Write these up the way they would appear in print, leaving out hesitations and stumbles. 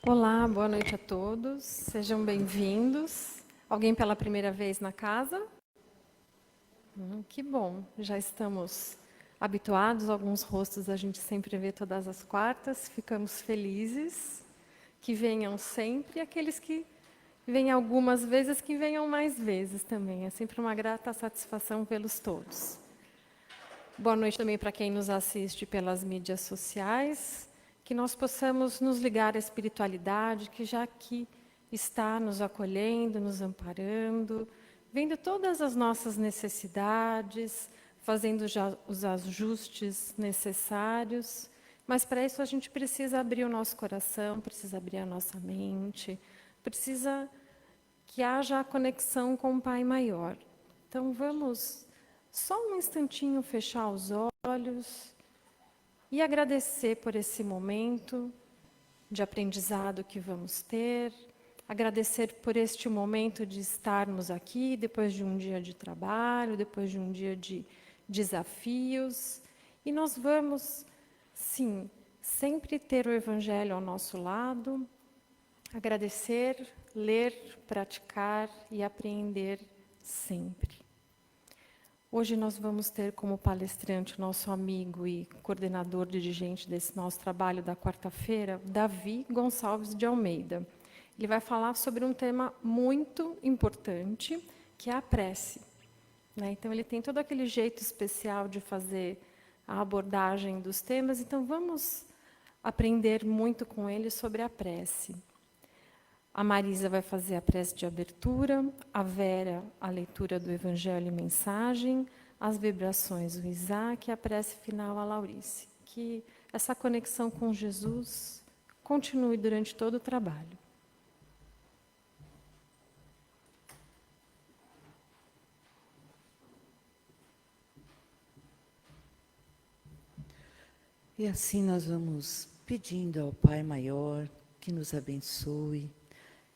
Olá, boa noite a todos. Sejam bem-vindos. Alguém pela primeira vez na casa? Que bom. Já estamos habituados. Alguns rostos a gente sempre vê todas as quartas. Ficamos felizes que venham sempre. E aqueles que vêm algumas vezes, que venham mais vezes também. É sempre uma grata satisfação vê-los todos. Boa noite também para quem nos assiste pelas mídias sociais. Que nós possamos nos ligar à espiritualidade, que já aqui está nos acolhendo, nos amparando, vendo todas as nossas necessidades, fazendo já os ajustes necessários. Mas para isso a gente precisa abrir o nosso coração, precisa abrir a nossa mente, precisa que haja a conexão com o Pai Maior. Então vamos só um instantinho fechar os olhos e agradecer por esse momento de aprendizado que vamos ter, agradecer por este momento de estarmos aqui depois de um dia de trabalho, depois de um dia de desafios. E nós vamos, sim, sempre ter o Evangelho ao nosso lado, agradecer, ler, praticar e apreender sempre. Hoje nós vamos ter como palestrante o nosso amigo e coordenador dirigente desse nosso trabalho da quarta-feira, Davi Gonçalves de Almeida. Ele vai falar sobre um tema muito importante, que é a prece. Então, ele tem todo aquele jeito especial de fazer a abordagem dos temas, então vamos aprender muito com ele sobre a prece. A Marisa vai fazer a prece de abertura, a Vera a leitura do Evangelho e mensagem, as vibrações o Isaac e a prece final a Laurice. Que essa conexão com Jesus continue durante todo o trabalho. E assim nós vamos pedindo ao Pai Maior que nos abençoe,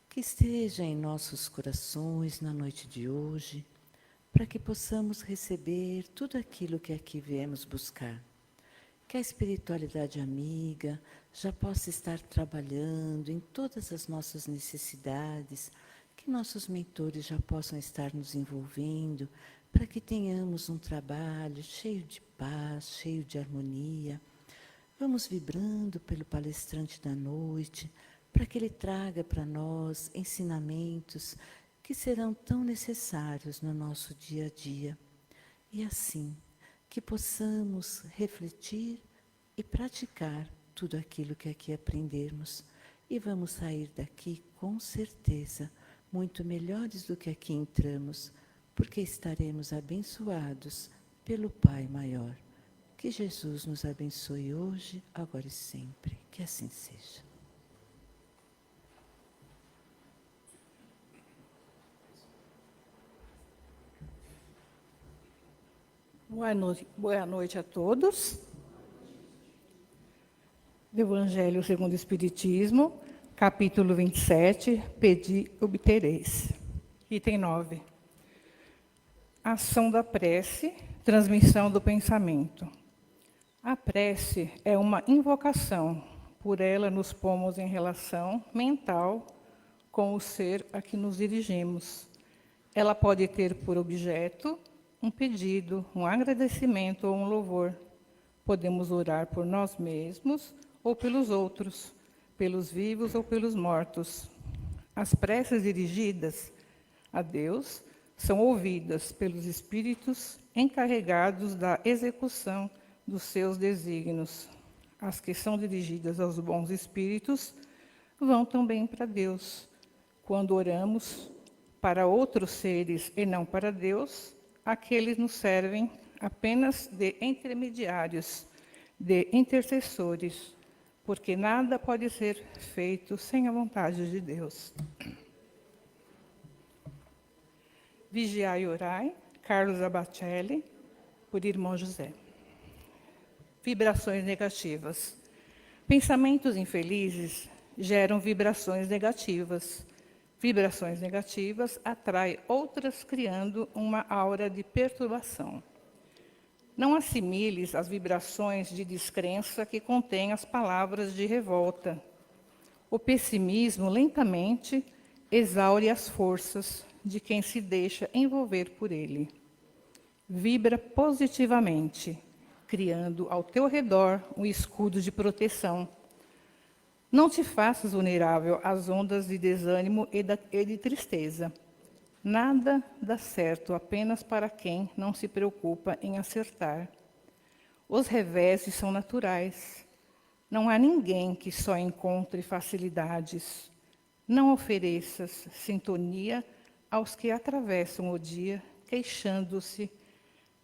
que esteja em nossos corações na noite de hoje, para que possamos receber tudo aquilo que aqui viemos buscar. Que a espiritualidade amiga já possa estar trabalhando em todas as nossas necessidades, que nossos mentores já possam estar nos envolvendo, para que tenhamos um trabalho cheio de paz, cheio de harmonia. Vamos vibrando pelo palestrante da noite, para que ele traga para nós ensinamentos que serão tão necessários no nosso dia a dia. E assim, que possamos refletir e praticar tudo aquilo que aqui aprendermos. E vamos sair daqui, com certeza, muito melhores do que aqui entramos, porque estaremos abençoados pelo Pai Maior. Que Jesus nos abençoe hoje, agora e sempre. Que assim seja. Boa noite a todos. Do Evangelho segundo o Espiritismo, capítulo 27, Pedi, obtereis. Item 9. Ação da prece, transmissão do pensamento. A prece é uma invocação, por ela nos pomos em relação mental com o ser a que nos dirigimos. Ela pode ter por objeto um pedido, um agradecimento ou um louvor. Podemos orar por nós mesmos ou pelos outros, pelos vivos ou pelos mortos. As preces dirigidas a Deus são ouvidas pelos espíritos encarregados da execução dos seus desígnios. As que são dirigidas aos bons espíritos vão também para Deus. Quando oramos para outros seres e não para Deus, aqueles nos servem apenas de intermediários, de intercessores, porque nada pode ser feito sem a vontade de Deus. Vigiai e orai, Carlos Abacelli, por Irmão José. Vibrações negativas. Pensamentos infelizes geram vibrações negativas. Vibrações negativas atraem outras, criando uma aura de perturbação. Não assimiles as vibrações de descrença que contêm as palavras de revolta. O pessimismo lentamente exaure as forças de quem se deixa envolver por ele. Vibra positivamente, criando ao teu redor um escudo de proteção. Não te faças vulnerável às ondas de desânimo e de tristeza. Nada dá certo apenas para quem não se preocupa em acertar. Os reveses são naturais. Não há ninguém que só encontre facilidades. Não ofereças sintonia aos que atravessam o dia queixando-se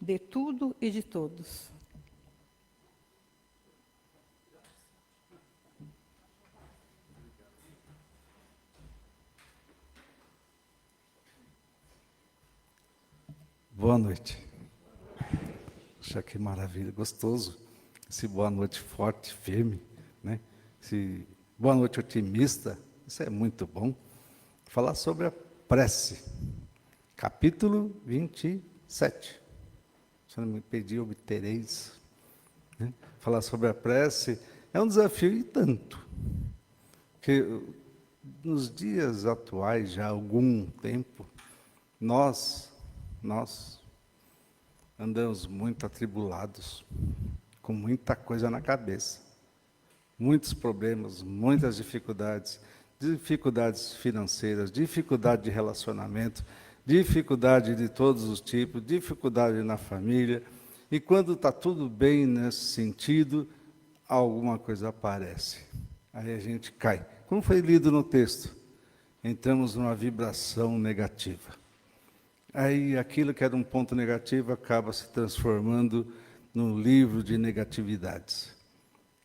de tudo e de todos. Boa noite. Puxa, que maravilha, gostoso. Esse boa noite forte, firme, né? Esse boa noite otimista, isso é muito bom. Falar sobre a prece, capítulo 27. Se eu não me pedir, obtereis. Né? Falar sobre a prece é um desafio e tanto. Porque nos dias atuais, já há algum tempo, nós andamos muito atribulados, com muita coisa na cabeça. Muitos problemas, muitas dificuldades, dificuldades financeiras, dificuldade de relacionamento, dificuldade de todos os tipos, dificuldade na família. E quando está tudo bem nesse sentido, alguma coisa aparece. Aí a gente cai. Como foi lido no texto? Entramos numa vibração negativa. Aí aquilo que era um ponto negativo acaba se transformando num livro de negatividades.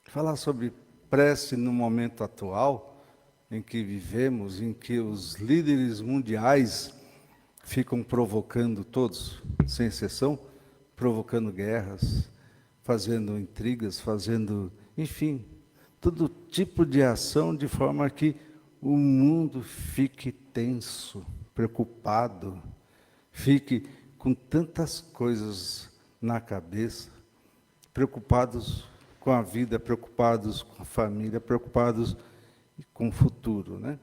Falar sobre prece no momento atual, em que vivemos, em que os líderes mundiais ficam provocando todos, sem exceção, provocando guerras, fazendo intrigas, fazendo, enfim, todo tipo de ação de forma que o mundo fique tenso, preocupado, fique com tantas coisas na cabeça, preocupados com a vida, preocupados com a família, preocupados com o futuro, né?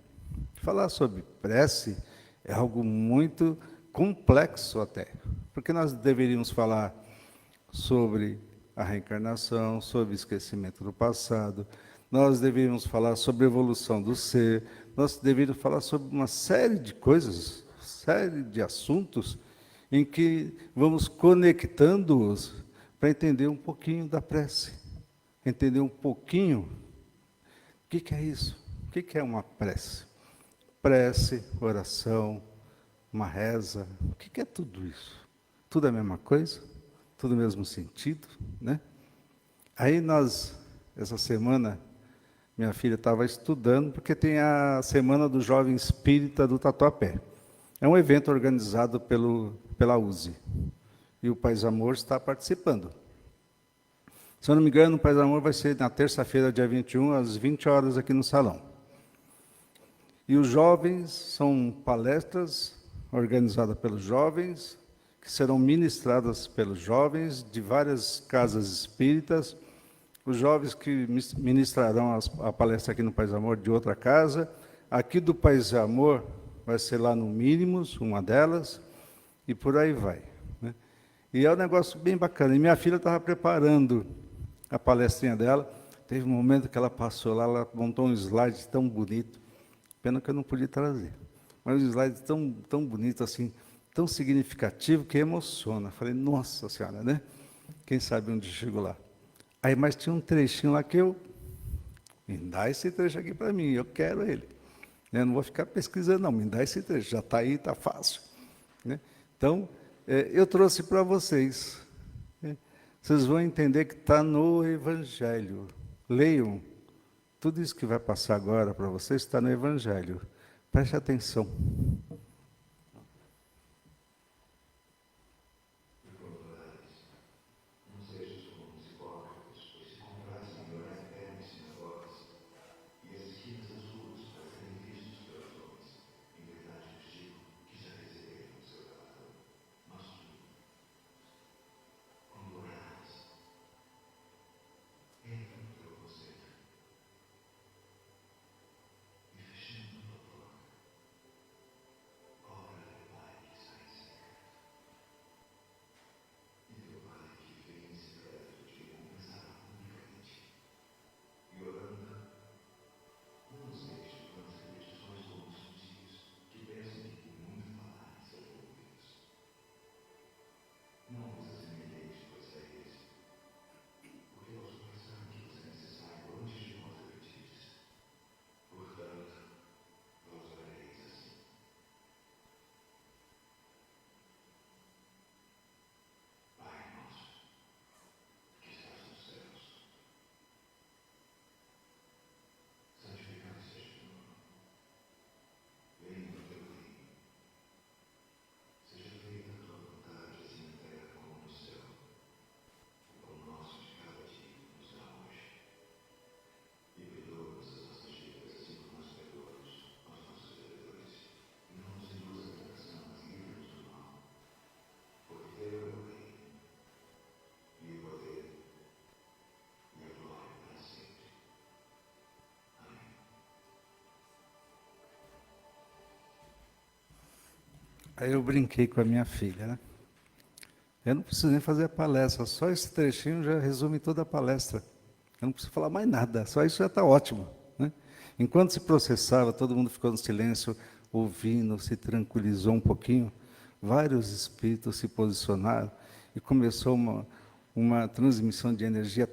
Falar sobre prece é algo muito complexo até, porque nós deveríamos falar sobre a reencarnação, sobre o esquecimento do passado, nós deveríamos falar sobre a evolução do ser, nós deveríamos falar sobre uma série de coisas, série de assuntos em que vamos conectando-os para entender um pouquinho da prece, entender um pouquinho o que é isso, o que é uma prece. Prece, oração, uma reza, o que é tudo isso? Tudo é a mesma coisa? Tudo o mesmo sentido, né? Aí essa semana, minha filha estava estudando, porque tem a Semana do Jovem Espírita do Tatuapé. É um evento organizado pela USE. E o Paz Amor está participando. Se eu não me engano, o Paz Amor vai ser na terça-feira, dia 21, às 20 horas, aqui no salão. E os jovens são palestras organizadas pelos jovens, que serão ministradas pelos jovens de várias casas espíritas, os jovens que ministrarão a palestra aqui no Paz Amor de outra casa, aqui do Paz Amor vai ser lá no Mínimos, uma delas, e por aí vai. Né? E é um negócio bem bacana. E minha filha estava preparando a palestrinha dela, teve um momento que ela passou lá, ela montou um slide tão bonito, pena que eu não podia trazer, mas um slide tão bonito assim, tão significativo que emociona. Falei, nossa senhora, né? Quem sabe onde chegou lá. Aí, mas tinha um trechinho lá que me dá esse trecho aqui para mim, eu quero ele. Eu não vou ficar pesquisando, não, me dá esse trecho, já está aí, está fácil. Né? Então, eu trouxe para vocês. Né? Vocês vão entender que está no Evangelho. Leiam. Tudo isso que vai passar agora para vocês está no Evangelho. Preste atenção. Aí eu brinquei com a minha filha, né? Eu não preciso nem fazer a palestra, só esse trechinho já resume toda a palestra. Eu não preciso falar mais nada, só isso já está ótimo, né? Enquanto se processava, todo mundo ficou no silêncio, ouvindo, se tranquilizou um pouquinho. Vários espíritos se posicionaram e começou uma transmissão de energia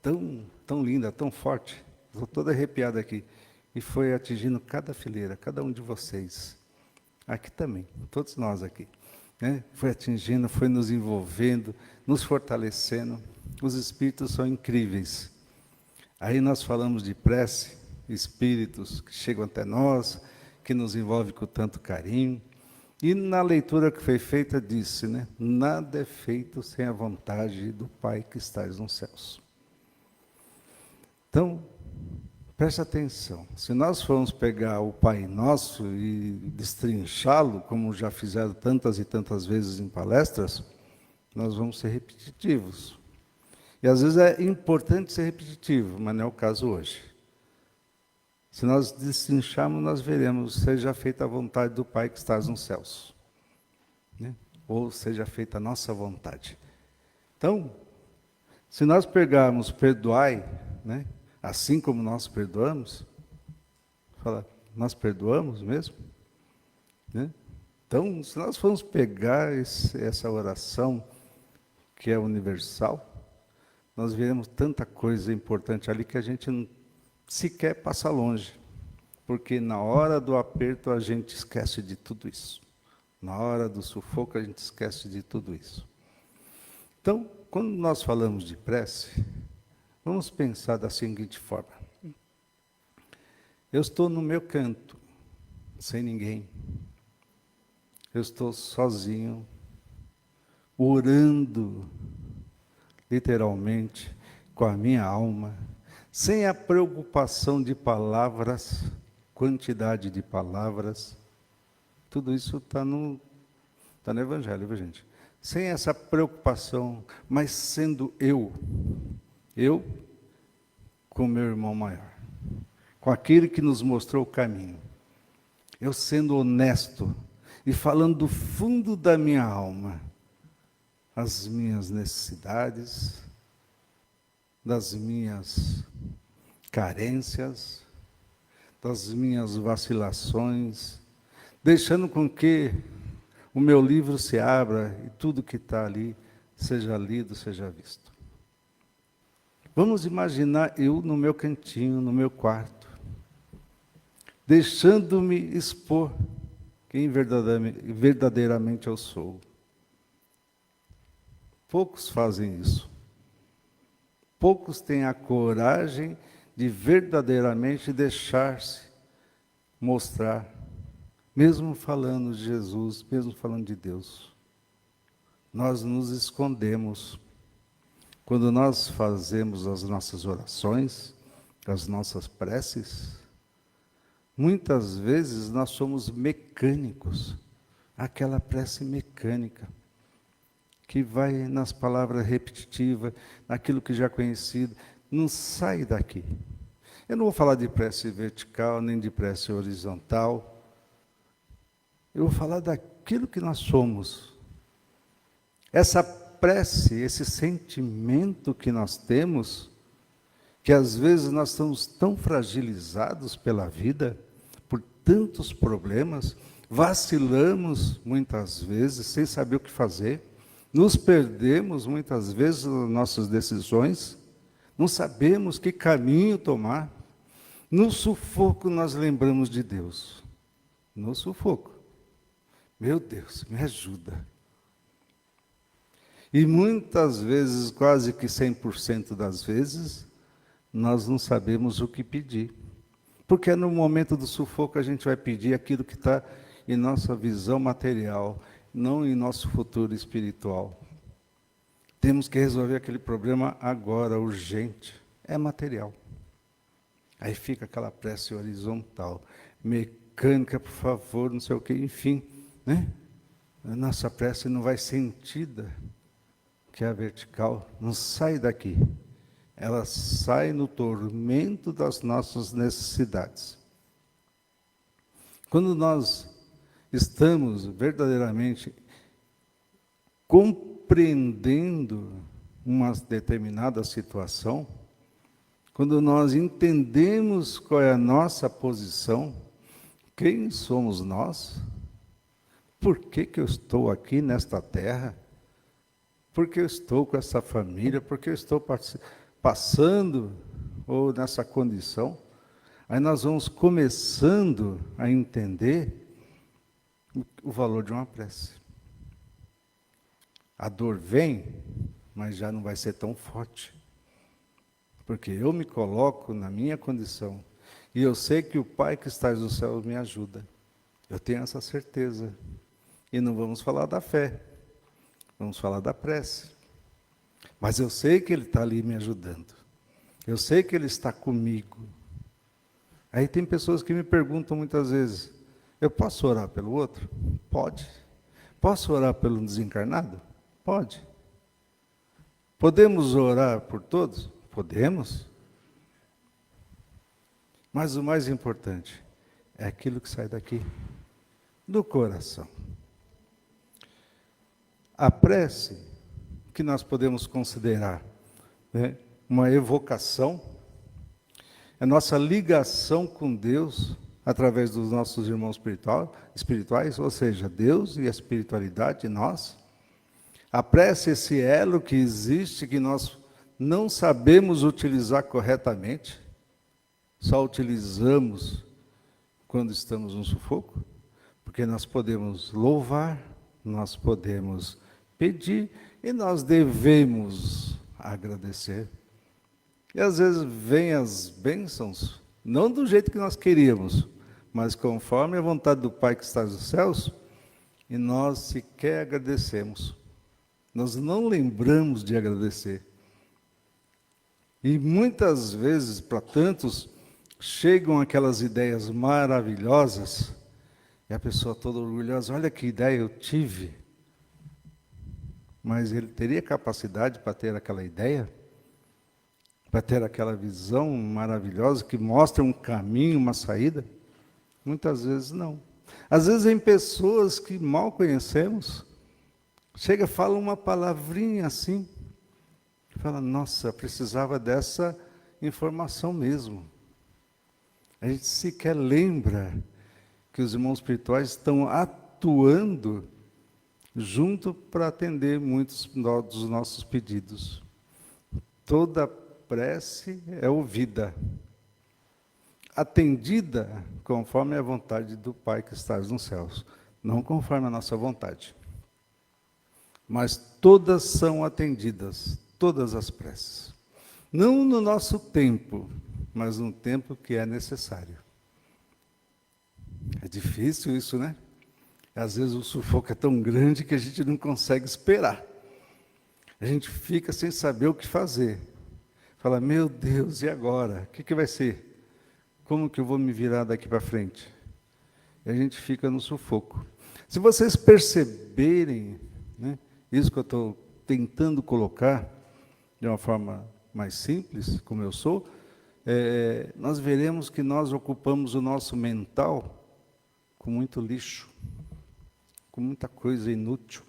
tão linda, tão forte. Estou todo arrepiado aqui. E foi atingindo cada fileira, cada um de vocês. Aqui também, todos nós aqui. Né? Foi atingindo, foi nos envolvendo, nos fortalecendo. Os espíritos são incríveis. Aí nós falamos de prece, espíritos que chegam até nós, que nos envolvem com tanto carinho. E na leitura que foi feita disse, né? Nada é feito sem a vontade do Pai que estás nos céus. Então, preste atenção. Se nós formos pegar o Pai Nosso e destrinchá-lo, como já fizeram tantas e tantas vezes em palestras, nós vamos ser repetitivos. E às vezes é importante ser repetitivo, mas não é o caso hoje. Se nós destrincharmos, nós veremos, seja feita a vontade do Pai que estás nos céus. Né? Ou seja feita a nossa vontade. Então, se nós pegarmos perdoai, né? Assim como nós perdoamos, fala, nós perdoamos mesmo? Né? Então, se nós formos pegar essa oração, que é universal, nós veremos tanta coisa importante ali que a gente não sequer passa longe, porque na hora do aperto a gente esquece de tudo isso. Na hora do sufoco a gente esquece de tudo isso. Então, quando nós falamos de prece, vamos pensar da seguinte forma. Eu estou no meu canto, sem ninguém. Eu estou sozinho, orando, literalmente, com a minha alma, sem a preocupação de palavras, quantidade de palavras. Tudo isso está no Evangelho, viu, gente? Sem essa preocupação, mas sendo eu com meu irmão maior, com aquele que nos mostrou o caminho, eu sendo honesto e falando do fundo da minha alma, as minhas necessidades, das minhas carências, das minhas vacilações, deixando com que o meu livro se abra e tudo que está ali seja lido, seja visto. Vamos imaginar eu no meu cantinho, no meu quarto, deixando-me expor quem verdadeiramente eu sou. Poucos fazem isso. Poucos têm a coragem de verdadeiramente deixar-se mostrar, mesmo falando de Jesus, mesmo falando de Deus. Nós nos escondemos. Quando nós fazemos as nossas orações, as nossas preces, muitas vezes nós somos mecânicos, aquela prece mecânica, que vai nas palavras repetitivas, naquilo que já é conhecido, não sai daqui. Eu não vou falar de prece vertical, nem de prece horizontal. Eu vou falar daquilo que nós somos. Essa prece, esse sentimento que nós temos, que às vezes nós estamos tão fragilizados pela vida, por tantos problemas, vacilamos muitas vezes sem saber o que fazer, nos perdemos muitas vezes nas nossas decisões, não sabemos que caminho tomar. No sufoco nós lembramos de Deus. No sufoco. Meu Deus, me ajuda. E muitas vezes, quase que 100% das vezes, nós não sabemos o que pedir. Porque no momento do sufoco a gente vai pedir aquilo que está em nossa visão material, não em nosso futuro espiritual. Temos que resolver aquele problema agora, urgente. É material. Aí fica aquela prece horizontal, mecânica, por favor, não sei o quê, enfim, né? A nossa prece não vai sentida, que é a vertical, não sai daqui. Ela sai no tormento das nossas necessidades. Quando nós estamos verdadeiramente compreendendo uma determinada situação, quando nós entendemos qual é a nossa posição, quem somos nós, por que eu estou aqui nesta terra, por que eu estou com essa família, por que eu estou passando ou nessa condição, aí nós vamos começando a entender o valor de uma prece. A dor vem, mas já não vai ser tão forte. Porque eu me coloco na minha condição. E eu sei que o Pai que está no céu me ajuda. Eu tenho essa certeza. E não vamos falar da fé. Vamos falar da prece. Mas eu sei que Ele está ali me ajudando. Eu sei que Ele está comigo. Aí tem pessoas que me perguntam muitas vezes, eu posso orar pelo outro? Pode. Posso orar pelo desencarnado? Pode. Podemos orar por todos? Podemos. Mas o mais importante é aquilo que sai daqui, do coração. A prece, que nós podemos considerar, né, uma evocação, é nossa ligação com Deus, através dos nossos irmãos espirituais, ou seja, Deus e a espiritualidade, nós. A prece é esse elo que existe, que nós não sabemos utilizar corretamente, só utilizamos quando estamos no sufoco, porque nós podemos louvar, nós podemos pedir e nós devemos agradecer. E às vezes vêm as bênçãos, não do jeito que nós queríamos, mas conforme a vontade do Pai que está nos céus, e nós sequer agradecemos. Nós não lembramos de agradecer. E muitas vezes, para tantos, chegam aquelas ideias maravilhosas, e a pessoa toda orgulhosa, olha que ideia eu tive. Mas ele teria capacidade para ter aquela ideia? Para ter aquela visão maravilhosa que mostra um caminho, uma saída? Muitas vezes não. Às vezes em pessoas que mal conhecemos, chega e fala uma palavrinha assim, fala, nossa, precisava dessa informação mesmo. A gente sequer lembra que os irmãos espirituais estão atuando junto para atender muitos dos nossos pedidos. Toda prece é ouvida, atendida conforme a vontade do Pai que está nos céus, não conforme a nossa vontade. Mas todas são atendidas, todas as preces. Não no nosso tempo, mas no tempo que é necessário. É difícil isso, né? Às vezes o sufoco é tão grande que a gente não consegue esperar. A gente fica sem saber o que fazer. Fala, meu Deus, e agora? O que vai ser? Como que eu vou me virar daqui para frente? E a gente fica no sufoco. Se vocês perceberem, né, isso que eu estou tentando colocar de uma forma mais simples, como eu sou, nós veremos que nós ocupamos o nosso mental com muito lixo, com muita coisa inútil,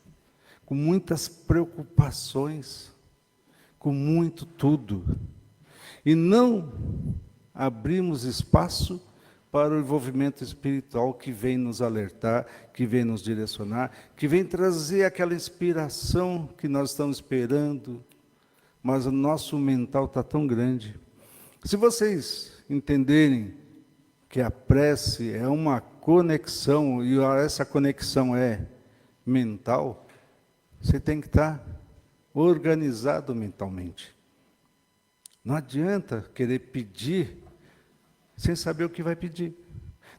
com muitas preocupações, com muito tudo. E não abrimos espaço para o envolvimento espiritual que vem nos alertar, que vem nos direcionar, que vem trazer aquela inspiração que nós estamos esperando, mas o nosso mental está tão grande. Se vocês entenderem que a prece é uma conexão, e essa conexão é mental, você tem que estar organizado mentalmente. Não adianta querer pedir sem saber o que vai pedir.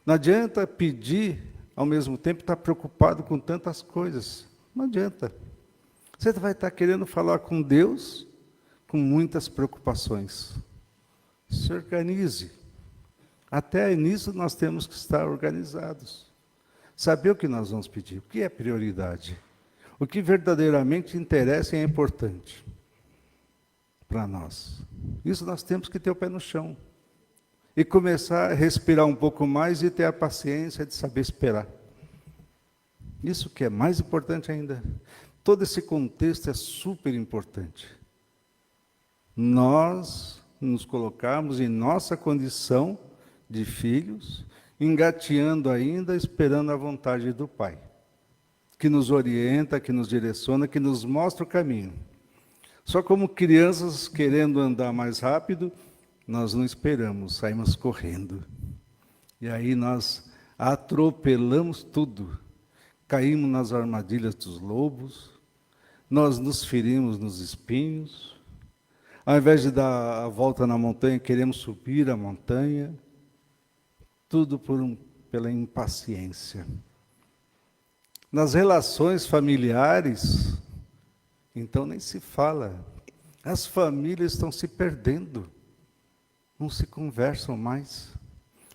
Não adianta pedir, ao mesmo tempo, estar preocupado com tantas coisas. Não adianta. Você vai estar querendo falar com Deus com muitas preocupações. Se organize. Até nisso nós temos que estar organizados. Saber o que nós vamos pedir, o que é prioridade, o que verdadeiramente interessa e é importante para nós. Isso nós temos que ter o pé no chão. E começar a respirar um pouco mais e ter a paciência de saber esperar. Isso que é mais importante ainda. Todo esse contexto é super importante. Nós nos colocarmos em nossa condição de filhos, engateando ainda, esperando a vontade do Pai, que nos orienta, que nos direciona, que nos mostra o caminho. Só como crianças querendo andar mais rápido, nós não esperamos, saímos correndo. E aí nós atropelamos tudo. Caímos nas armadilhas dos lobos, nós nos ferimos nos espinhos. Ao invés de dar a volta na montanha, queremos subir a montanha. Tudo pela impaciência. Nas relações familiares, então nem se fala. As famílias estão se perdendo. Não se conversam mais.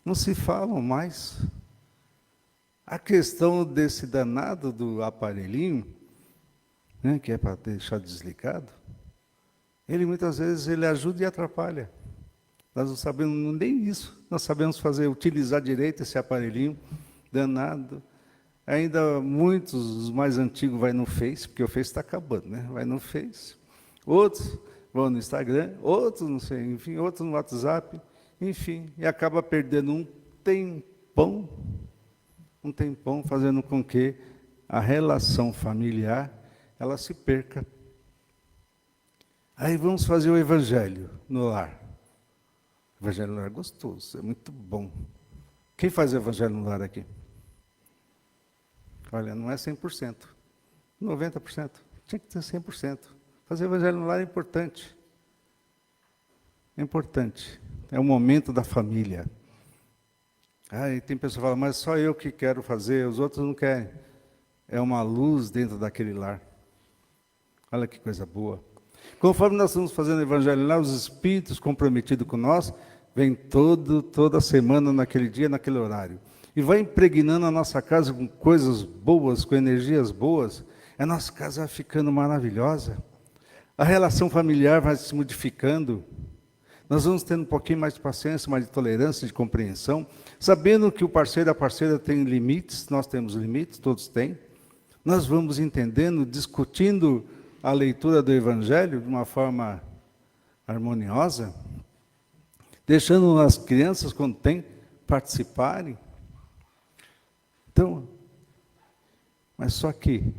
Não se falam mais. A questão desse danado do aparelhinho, né, que é para deixar desligado, ele muitas vezes ele ajuda e atrapalha. Nós não sabemos nem isso. Nós sabemos utilizar direito esse aparelhinho danado. Ainda muitos, os mais antigos, vai no Face, porque o Face está acabando, né? Vai no Face. Outros vão no Instagram, outros não sei, enfim, outros no WhatsApp, enfim, e acaba perdendo um tempão, fazendo com que a relação familiar ela se perca. Aí vamos fazer o evangelho no lar. O evangelho no lar é gostoso, é muito bom. Quem faz o evangelho no lar aqui? Olha, não é 100%, 90%. Tinha que ter 100%. Fazer o evangelho no lar é importante. É importante. É o momento da família. E tem pessoas que falam, mas só eu que quero fazer, os outros não querem. É uma luz dentro daquele lar. Olha que coisa boa. Conforme nós estamos fazendo o evangelho lá, os espíritos comprometidos com nós, vêm toda semana, naquele dia, naquele horário. E vai impregnando a nossa casa com coisas boas, com energias boas. A nossa casa vai ficando maravilhosa. A relação familiar vai se modificando. Nós vamos tendo um pouquinho mais de paciência, mais de tolerância, de compreensão, sabendo que o parceiro e a parceira têm limites, nós temos limites, todos têm. Nós vamos entendendo, discutindo a leitura do Evangelho de uma forma harmoniosa, deixando as crianças, quando tem, participarem. Então, mas só que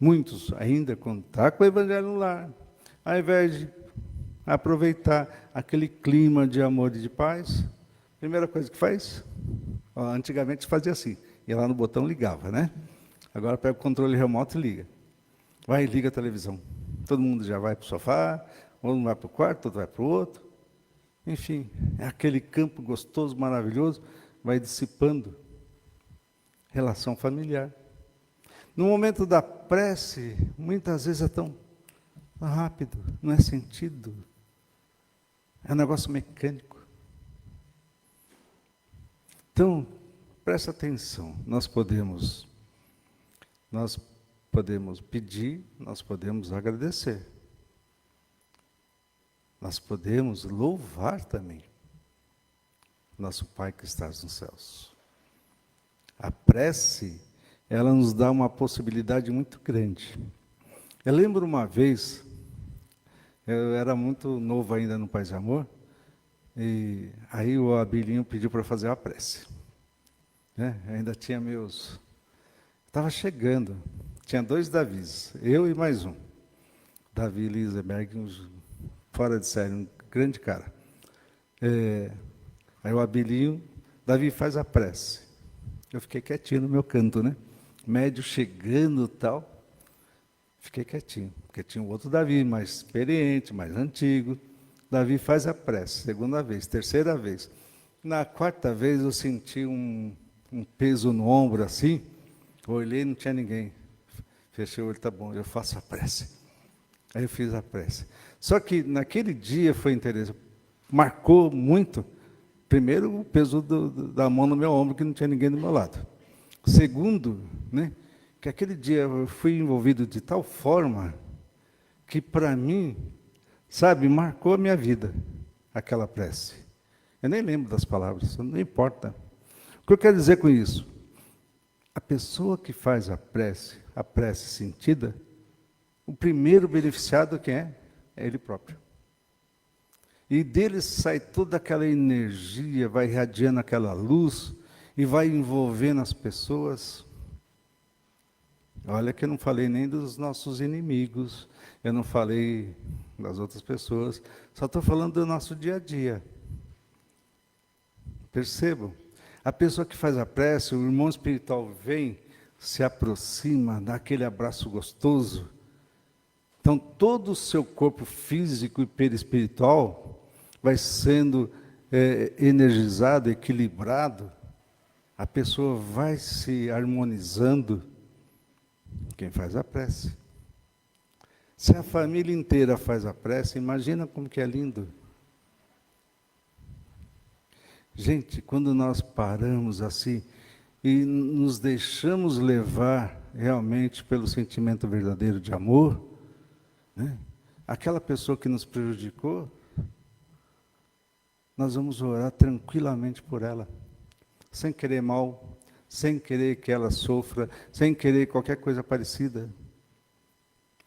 muitos ainda, quando está com o Evangelho no lar, ao invés de aproveitar aquele clima de amor e de paz, a primeira coisa que faz, antigamente fazia assim, ia lá no botão, ligava, né? Agora pega o controle remoto e liga. Vai e liga a televisão. Todo mundo já vai para o sofá, um vai para o quarto, outro vai para o outro. Enfim, é aquele campo gostoso, maravilhoso, vai dissipando. Relação familiar. No momento da prece, muitas vezes é tão rápido, não é sentido. É um negócio mecânico. Então, presta atenção. Nós podemos pedir, nós podemos agradecer. Nós podemos louvar também nosso Pai que estás nos céus. A prece, ela nos dá uma possibilidade muito grande. Eu lembro uma vez, eu era muito novo ainda no Paz e Amor, e aí o Abilinho pediu para fazer a prece. Ainda tinha estava chegando, tinha 2 Davis, eu e mais um. Davi Liseberg, fora de série, um grande cara. Aí o Abilinho, Davi faz a prece. Eu fiquei quietinho no meu canto, né? Médio chegando e tal. Fiquei quietinho, porque tinha um outro Davi, mais experiente, mais antigo. Davi faz a prece, 2ª vez, 3ª vez. Na 4ª vez eu senti um peso no ombro assim. Eu olhei e não tinha ninguém. Fechei o olho, tá bom, eu faço a prece. Aí eu fiz a prece. Só que naquele dia foi interessante, marcou muito. Primeiro, o peso da mão no meu ombro, que não tinha ninguém do meu lado. Segundo, que aquele dia eu fui envolvido de tal forma que, para mim, marcou a minha vida, aquela prece. Eu nem lembro das palavras, não importa. O que eu quero dizer com isso? A pessoa que faz a prece sentida, o primeiro beneficiado quem é? É ele próprio. E dele sai toda aquela energia, vai irradiando aquela luz e vai envolvendo as pessoas. Olha que eu não falei nem dos nossos inimigos, eu não falei das outras pessoas, só estou falando do nosso dia a dia. Percebam? A pessoa que faz a prece, o irmão espiritual vem, se aproxima, dá aquele abraço gostoso. Então, todo o seu corpo físico e perispiritual vai sendo energizado, equilibrado. A pessoa vai se harmonizando. Quem faz a prece. Se a família inteira faz a prece, imagina como que é lindo. Gente, quando nós paramos assim e nos deixamos levar realmente pelo sentimento verdadeiro de amor, né? Aquela pessoa que nos prejudicou, nós vamos orar tranquilamente por ela, sem querer mal, sem querer que ela sofra, sem querer qualquer coisa parecida.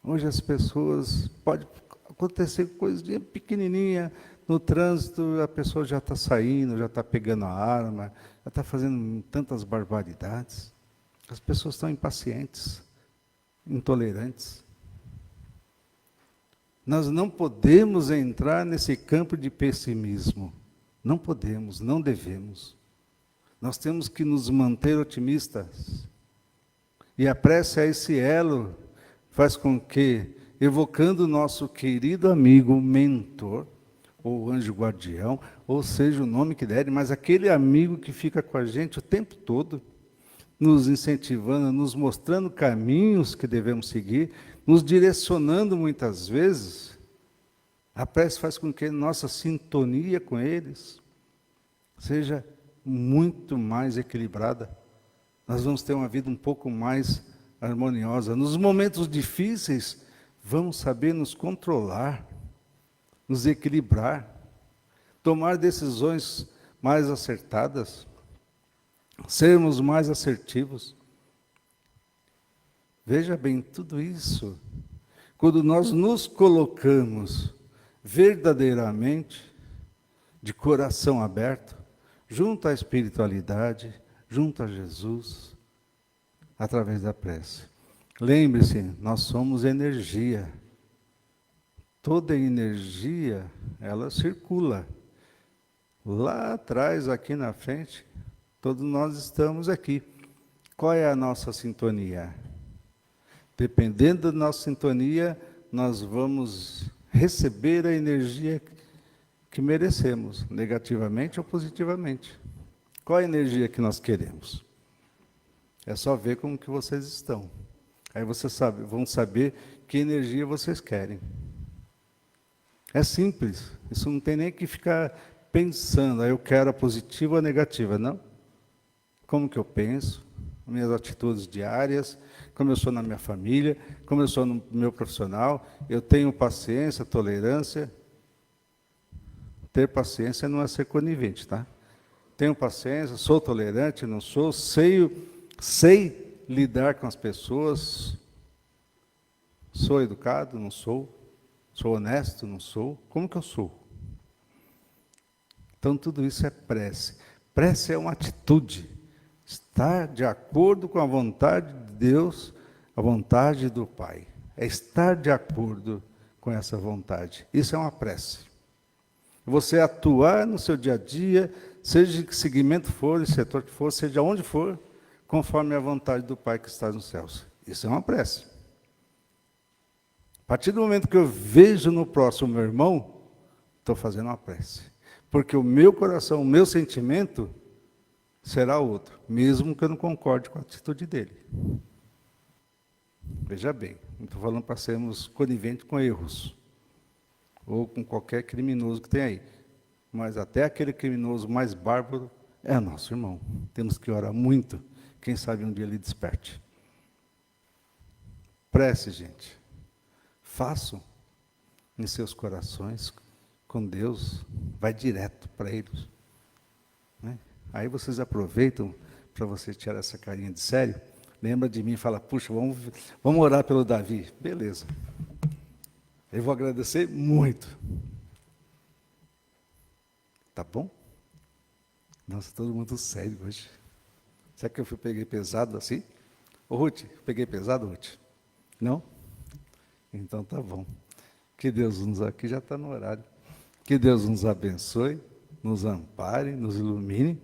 Hoje as pessoas, pode acontecer coisinha pequenininha, no trânsito a pessoa já está saindo, já está pegando a arma, já está fazendo tantas barbaridades. As pessoas estão impacientes, intolerantes. Nós não podemos entrar nesse campo de pessimismo. Não podemos, não devemos. Nós temos que nos manter otimistas. E a prece é esse elo, faz com que, evocando o nosso querido amigo, mentor, ou anjo guardião, ou seja o nome que der, mas aquele amigo que fica com a gente o tempo todo, nos incentivando, nos mostrando caminhos que devemos seguir, nos direcionando muitas vezes. A prece faz com que nossa sintonia com eles seja muito mais equilibrada. Nós vamos ter uma vida um pouco mais harmoniosa. Nos momentos difíceis, vamos saber nos controlar, nos equilibrar, tomar decisões mais acertadas, sermos mais assertivos. Veja bem, tudo isso, quando nós nos colocamos verdadeiramente, de coração aberto, junto à espiritualidade, junto a Jesus, através da prece. Lembre-se, nós somos energia. Toda energia, ela circula. Lá atrás, aqui na frente, todos nós estamos aqui. Qual é a nossa sintonia? Dependendo da nossa sintonia, nós vamos receber a energia que merecemos, negativamente ou positivamente. Qual a energia que nós queremos? É só ver como que vocês estão. Aí vocês vão saber que energia vocês querem. É simples, isso não tem nem que ficar pensando, eu quero a positiva ou a negativa, não. Como que eu penso, minhas atitudes diárias, como eu sou na minha família, como eu sou no meu profissional, eu tenho paciência, tolerância. Ter paciência não é ser conivente, tá? Tenho paciência, sou tolerante, não sou, sei lidar com as pessoas, sou educado, não sou. Sou honesto? Não sou? Como que eu sou? Então, tudo isso é prece. Prece é uma atitude. Estar de acordo com a vontade de Deus, a vontade do Pai. É estar de acordo com essa vontade. Isso é uma prece. Você atuar no seu dia a dia, seja de que segmento for, de setor que for, seja onde for, conforme a vontade do Pai que está nos céus. Isso é uma prece. A partir do momento que eu vejo no próximo meu irmão, estou fazendo uma prece. Porque o meu coração, o meu sentimento, será outro, mesmo que eu não concorde com a atitude dele. Veja bem, não estou falando para sermos coniventes com erros, ou com qualquer criminoso que tem aí. Mas até aquele criminoso mais bárbaro é nosso irmão. Temos que orar muito, quem sabe um dia ele desperte. Prece, gente. Façam em seus corações com Deus, vai direto para eles. Né? Aí vocês aproveitam para você tirar essa carinha de sério, lembra de mim e fala, puxa, vamos orar pelo Davi. Beleza. Eu vou agradecer muito. Tá bom? Nossa, todo mundo sério hoje. Será que eu peguei pesado assim? Ô, Ruth, peguei pesado, Ruth? Não? Então tá bom. Que Deus nos... Aqui já está no horário. Que Deus nos abençoe, nos ampare, nos ilumine,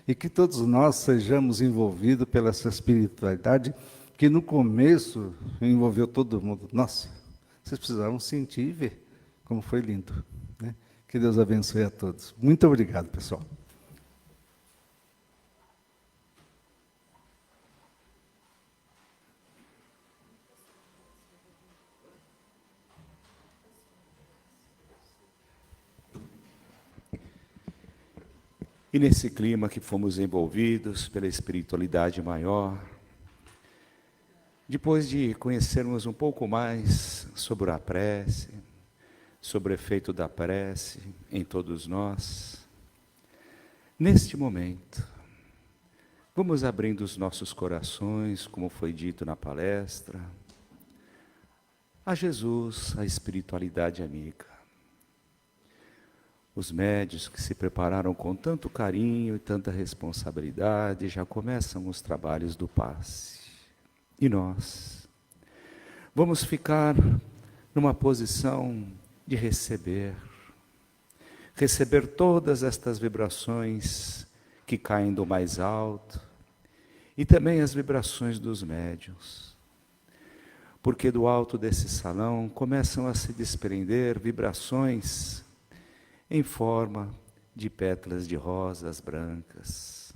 e que todos nós sejamos envolvidos pela essa espiritualidade que no começo envolveu todo mundo. Nossa, vocês precisavam sentir e ver como foi lindo, né? Que Deus abençoe a todos. Muito obrigado, pessoal. E nesse clima que fomos envolvidos pela espiritualidade maior, depois de conhecermos um pouco mais sobre a prece, sobre o efeito da prece em todos nós, neste momento, vamos abrindo os nossos corações, como foi dito na palestra, a Jesus, a espiritualidade amiga. Os médios que se prepararam com tanto carinho e tanta responsabilidade já começam os trabalhos do passe. E nós vamos ficar numa posição de receber todas estas vibrações que caem do mais alto e também as vibrações dos médiuns. Porque do alto desse salão começam a se desprender vibrações em forma de pétalas de rosas brancas.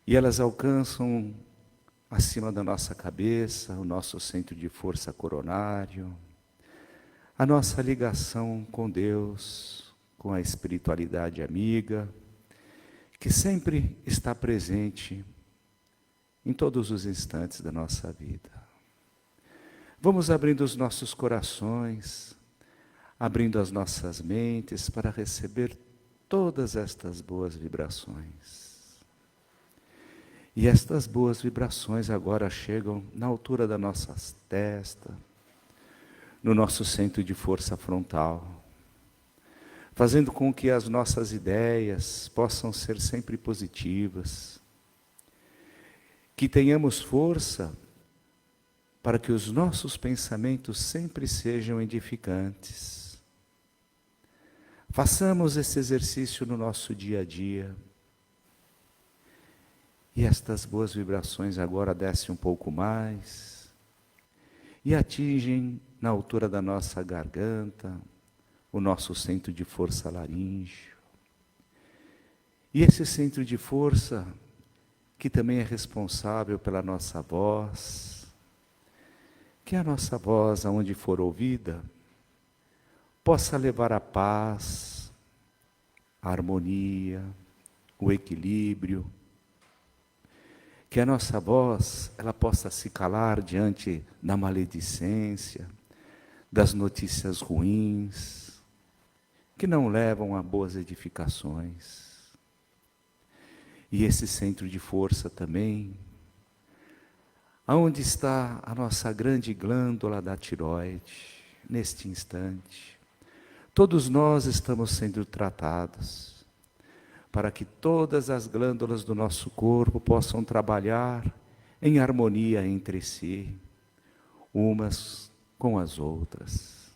E elas alcançam acima da nossa cabeça, o nosso centro de força coronário, a nossa ligação com Deus, com a espiritualidade amiga, que sempre está presente em todos os instantes da nossa vida. Vamos abrindo os nossos corações, abrindo as nossas mentes para receber todas estas boas vibrações. E estas boas vibrações agora chegam na altura da nossa testa, no nosso centro de força frontal, fazendo com que as nossas ideias possam ser sempre positivas, que tenhamos força para que os nossos pensamentos sempre sejam edificantes. Façamos esse exercício no nosso dia a dia. E estas boas vibrações agora descem um pouco mais e atingem na altura da nossa garganta, o nosso centro de força laríngeo. E esse centro de força, que também é responsável pela nossa voz, que a nossa voz, aonde for ouvida, possa levar a paz, a harmonia, o equilíbrio, que a nossa voz ela possa se calar diante da maledicência, das notícias ruins, que não levam a boas edificações. E esse centro de força também, aonde está a nossa grande glândula da tireoide, neste instante, todos nós estamos sendo tratados para que todas as glândulas do nosso corpo possam trabalhar em harmonia entre si, umas com as outras.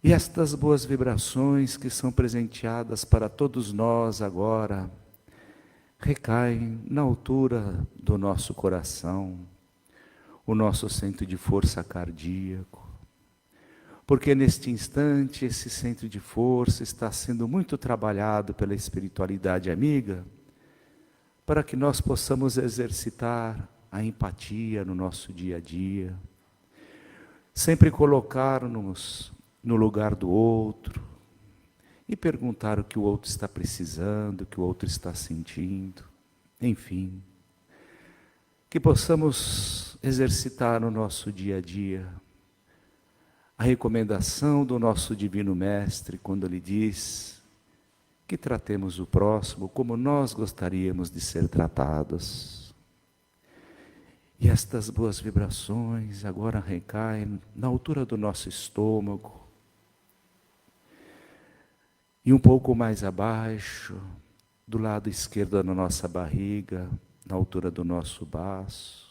E estas boas vibrações que são presenteadas para todos nós agora, recaem na altura do nosso coração, o nosso centro de força cardíaco. Porque neste instante esse centro de força está sendo muito trabalhado pela espiritualidade amiga, para que nós possamos exercitar a empatia no nosso dia a dia, sempre colocar-nos no lugar do outro e perguntar o que o outro está precisando, o que o outro está sentindo, enfim, que possamos exercitar no nosso dia a dia a recomendação do nosso Divino Mestre, quando ele diz que tratemos o próximo como nós gostaríamos de ser tratados. E estas boas vibrações agora recaem na altura do nosso estômago e um pouco mais abaixo, do lado esquerdo da nossa barriga, na altura do nosso baço.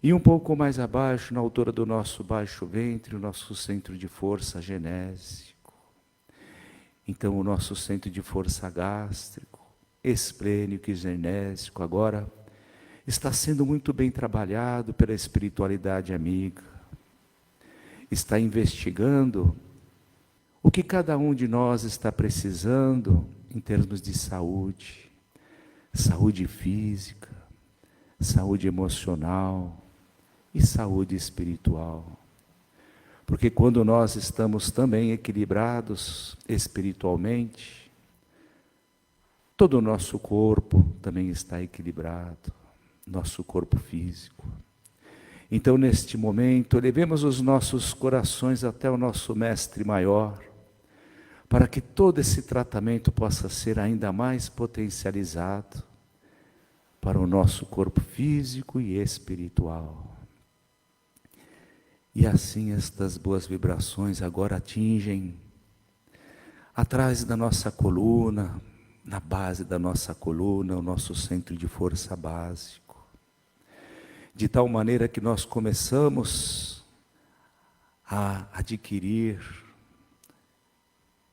E um pouco mais abaixo, na altura do nosso baixo ventre, o nosso centro de força genésico. Então o nosso centro de força gástrico, esplênico e genésico agora está sendo muito bem trabalhado pela espiritualidade amiga. Está investigando o que cada um de nós está precisando em termos de saúde, saúde física, saúde emocional e saúde espiritual. Porque quando nós estamos também equilibrados espiritualmente, todo o nosso corpo também está equilibrado, nosso corpo físico. Então, neste momento, elevemos os nossos corações até o nosso Mestre Maior, para que todo esse tratamento possa ser ainda mais potencializado para o nosso corpo físico e espiritual. E assim estas boas vibrações agora atingem atrás da nossa coluna, na base da nossa coluna, o nosso centro de força básico. De tal maneira que nós começamos a adquirir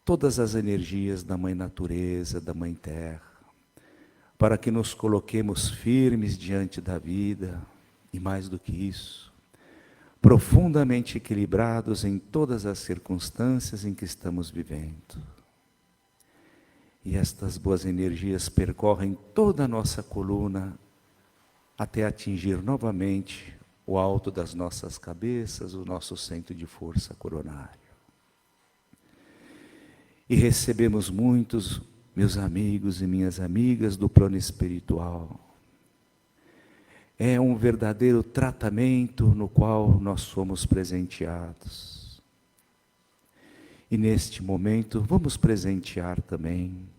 todas as energias da Mãe Natureza, da Mãe Terra, para que nos coloquemos firmes diante da vida, e mais do que isso, profundamente equilibrados em todas as circunstâncias em que estamos vivendo. E estas boas energias percorrem toda a nossa coluna, até atingir novamente o alto das nossas cabeças, o nosso centro de força coronário. E recebemos muitos, meus amigos e minhas amigas, do plano espiritual. É um verdadeiro tratamento no qual nós somos presenteados. E neste momento, vamos presentear também.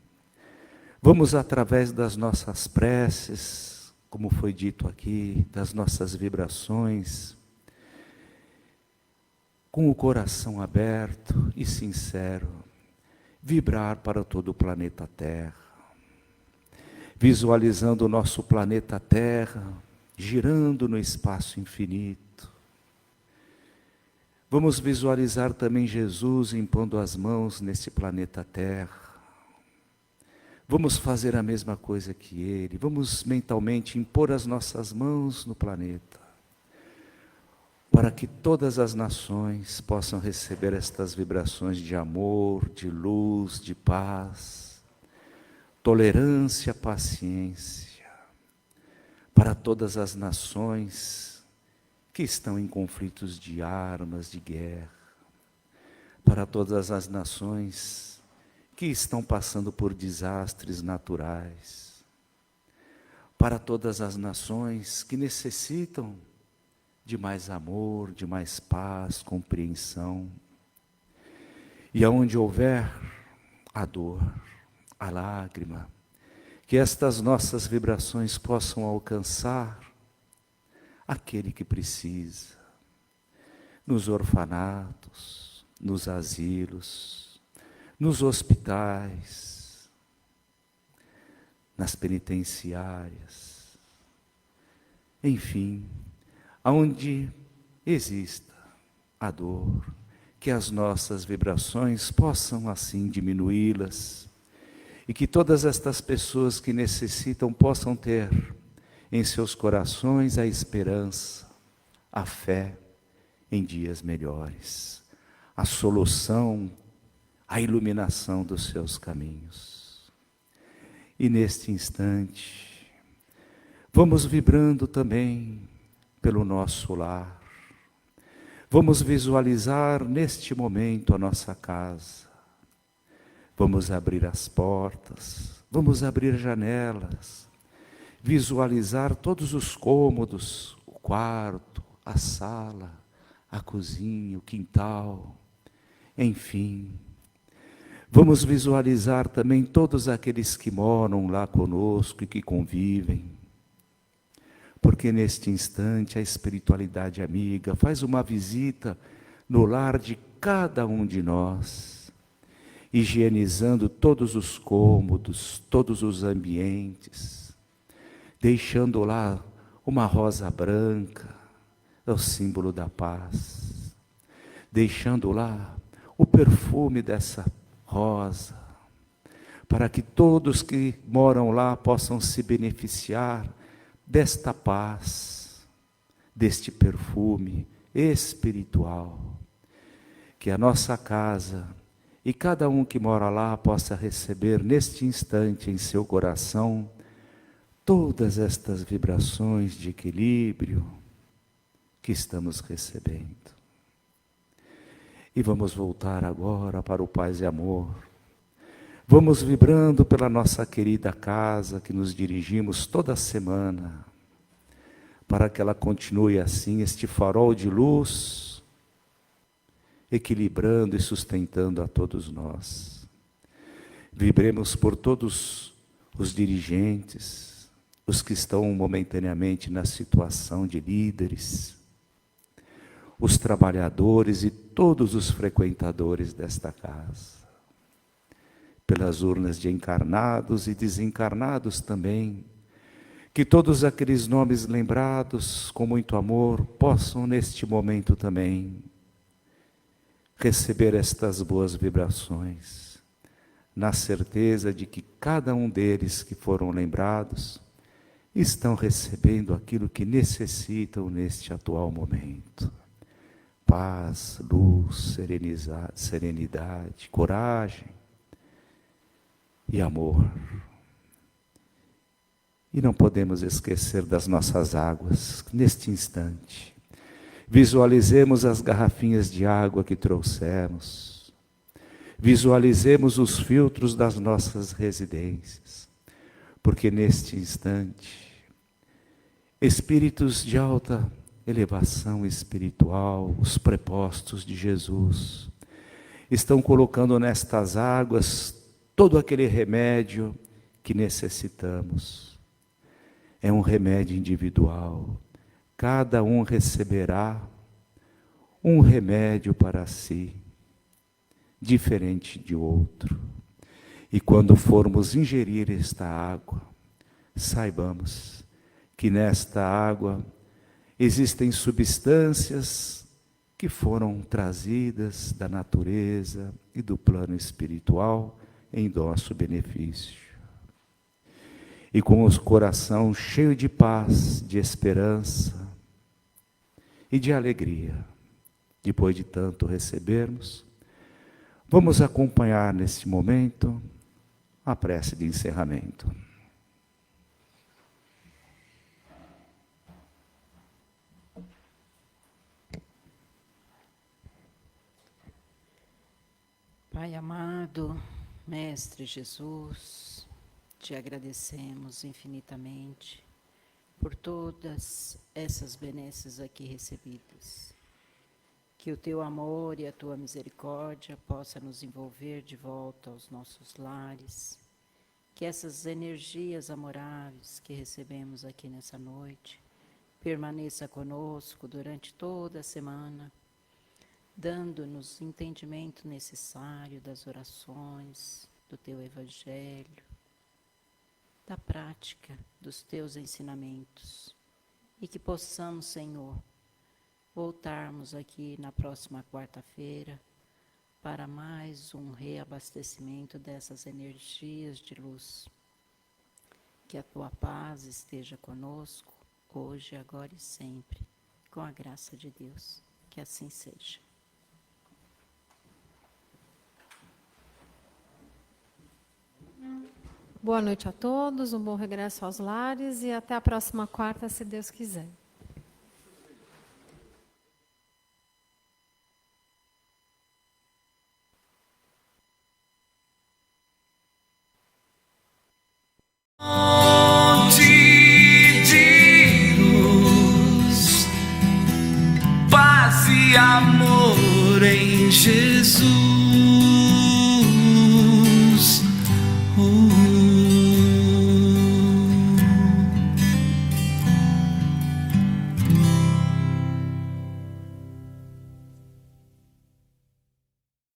Vamos, através das nossas preces, como foi dito aqui, das nossas vibrações, com o coração aberto e sincero, vibrar para todo o planeta Terra, visualizando o nosso planeta Terra girando no espaço infinito. Vamos visualizar também Jesus impondo as mãos nesse planeta Terra. Vamos fazer a mesma coisa que Ele. Vamos mentalmente impor as nossas mãos no planeta, para que todas as nações possam receber estas vibrações de amor, de luz, de paz, tolerância, paciência, para todas as nações que estão em conflitos de armas, de guerra, para todas as nações que estão passando por desastres naturais, para todas as nações que necessitam de mais amor, de mais paz, compreensão. E aonde houver a dor, a lágrima, que estas nossas vibrações possam alcançar aquele que precisa, nos orfanatos, nos asilos, nos hospitais, nas penitenciárias, enfim, aonde exista a dor, que as nossas vibrações possam assim diminuí-las, e que todas estas pessoas que necessitam possam ter em seus corações a esperança, a fé em dias melhores, a solução, a iluminação dos seus caminhos. E neste instante, vamos vibrando também pelo nosso lar. Vamos visualizar neste momento a nossa casa. Vamos abrir as portas, vamos abrir janelas, visualizar todos os cômodos, o quarto, a sala, a cozinha, o quintal, enfim. Vamos visualizar também todos aqueles que moram lá conosco e que convivem. Porque neste instante a espiritualidade amiga faz uma visita no lar de cada um de nós, higienizando todos os cômodos, todos os ambientes, deixando lá uma rosa branca, é o símbolo da paz, deixando lá o perfume dessa rosa, para que todos que moram lá possam se beneficiar desta paz, deste perfume espiritual, que a nossa casa e cada um que mora lá possa receber neste instante em seu coração todas estas vibrações de equilíbrio que estamos recebendo. E vamos voltar agora para o Paz e Amor. Vamos vibrando pela nossa querida casa que nos dirigimos toda semana, para que ela continue assim, este farol de luz, equilibrando e sustentando a todos nós. Vibremos por todos os dirigentes, os que estão momentaneamente na situação de líderes, os trabalhadores e todos os frequentadores desta casa. Pelas urnas de encarnados e desencarnados também, que todos aqueles nomes lembrados com muito amor possam neste momento também receber estas boas vibrações, na certeza de que cada um deles que foram lembrados estão recebendo aquilo que necessitam neste atual momento. Paz, luz, serenidade, coragem e amor. E não podemos esquecer das nossas águas neste instante. Visualizemos as garrafinhas de água que trouxemos. Visualizemos os filtros das nossas residências. Porque neste instante, espíritos de alta elevação espiritual, os prepostos de Jesus, estão colocando nestas águas todo aquele remédio que necessitamos. É um remédio individual. Cada um receberá um remédio para si, diferente de outro. E quando formos ingerir esta água, saibamos que nesta água existem substâncias que foram trazidas da natureza e do plano espiritual em nosso benefício. E com o coração cheio de paz, de esperança e de alegria, depois de tanto recebermos, vamos acompanhar neste momento a prece de encerramento. Pai amado, Mestre Jesus, te agradecemos infinitamente por todas essas benesses aqui recebidas. Que o teu amor e a tua misericórdia possa nos envolver de volta aos nossos lares. Que essas energias amoráveis que recebemos aqui nessa noite permaneça conosco durante toda a semana, dando-nos entendimento necessário das orações, do teu Evangelho, da prática dos teus ensinamentos. E que possamos, Senhor, voltarmos aqui na próxima quarta-feira para mais um reabastecimento dessas energias de luz. Que a tua paz esteja conosco, hoje, agora e sempre, com a graça de Deus. Que assim seja. Boa noite a todos, um bom regresso aos lares e até a próxima quarta, se Deus quiser. De luz, paz e amor em Jesus. Oh.